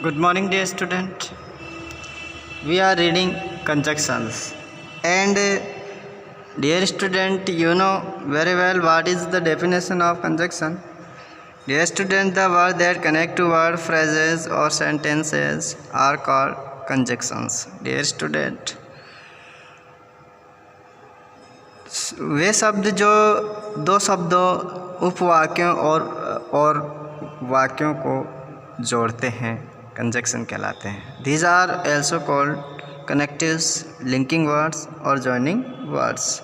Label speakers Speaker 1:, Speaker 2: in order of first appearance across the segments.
Speaker 1: Good morning, dear student. We are reading conjunctions. And dear student, you know very well what is the definition of conjunction. Dear student, the word that connect to word, phrases or sentences are called conjunctions. Dear student, वे शब्द जो दो शब्दों उपवाक्यों और वाक्यों को जोड़ते हैं conjunction कहलाते हैं. These are also called connectives, linking words और जॉइनिंग वर्ड्स.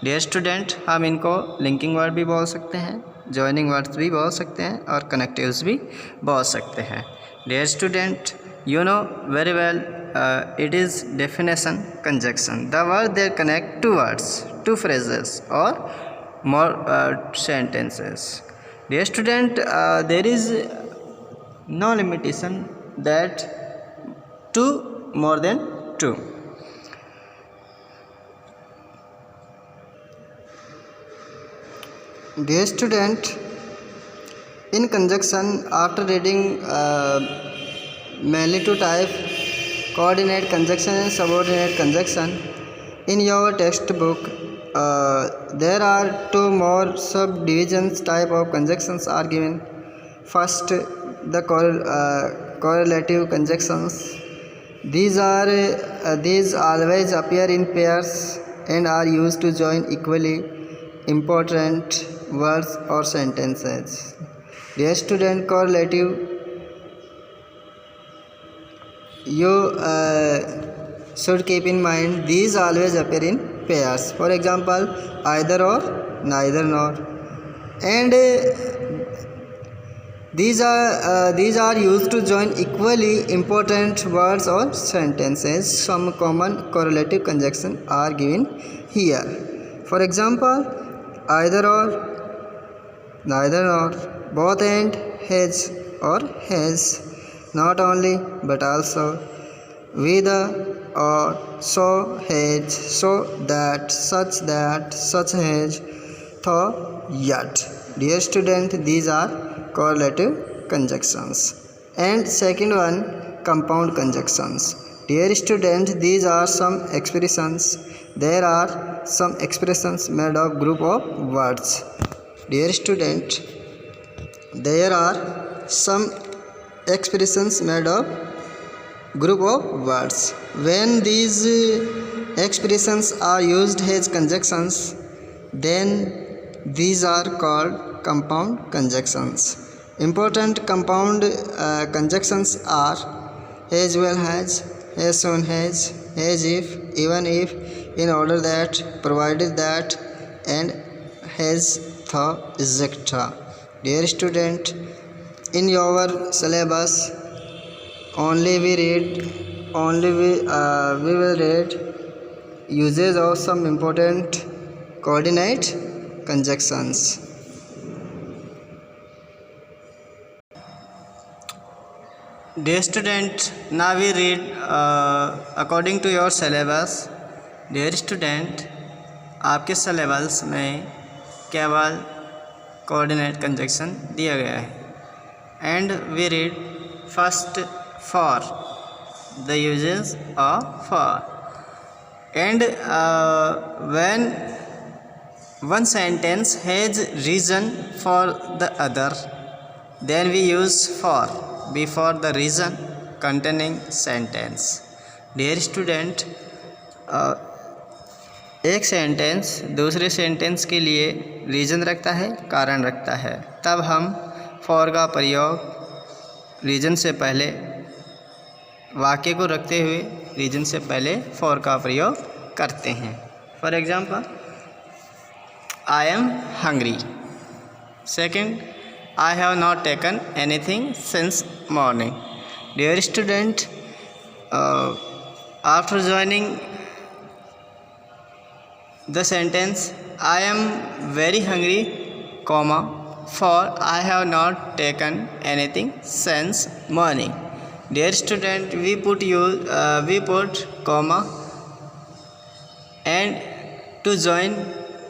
Speaker 1: डियर स्टूडेंट, हम इनको लिंकिंग वर्ड भी बोल सकते हैं, जॉइनिंग वर्ड्स भी बोल सकते हैं और कनेक्टिव्स भी बोल सकते हैं. Dear student, you know very well it is definition conjunction, the word that connect two words, two phrases or more sentences. Dear student, there is no limitation that two more than two. Dear student, in conjunction, after reading mainly two type, coordinate conjunction and subordinate conjunction, in your textbook there are two more subdivisions type of conjunctions are given. First, the correlative conjunctions. These always appear in pairs and are used to join equally important words or sentences. Dear student, correlative, you should keep in mind these always appear in pairs. For example, either or, neither nor, and these are used to join equally important words or sentences. Some common correlative conjunctions are given here. For example, either or, neither nor, both and, has or has, not only but also, with or, so has, so that, such has, though, yet. Dear student, these are correlative conjunctions. And second one, compound conjunctions. Dear student, these are some expressions. There are some expressions made of group of words. Dear student, there are some expressions made of group of words. When these expressions are used as conjunctions, then these are called compound conjunctions. Important compound conjunctions are as well as soon as if, even if, in order that, provided that, and has, though, etc. Dear student, in your syllabus we will read uses of some important coordinate conjunctions. Dear student, now we read according to your syllabus. Dear student, आपके syllabus में केवल coordinate conjunction दिया गया है. And we read first for, the uses of for. And when one sentence has reason for the other, then we use for before the reason containing sentence. Dear student, एक sentence दूसरे sentence के लिए reason रखता है, कारण रखता है, तब हम फॉर का प्रयोग रीज़न से पहले, वाक्य को रखते हुए रीज़न से पहले फॉर का प्रयोग करते हैं. For example, I am hungry. Second, I have not taken anything since morning. Dear student, after joining the sentence I am very hungry, comma, for I have not taken anything since morning. Dear student, we put comma, and to join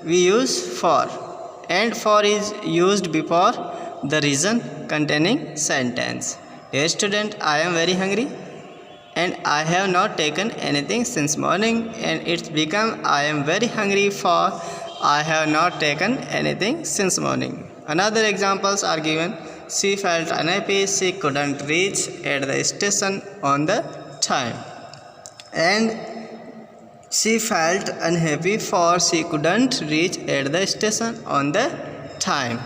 Speaker 1: we use for, and for is used before the reason containing sentence. Dear student, I am very hungry and I have not taken anything since morning, and it's become I am very hungry for I have not taken anything since morning. Another examples are given. She felt unhappy, she couldn't reach at the station on the time. And she felt unhappy for she couldn't reach at the station on the time.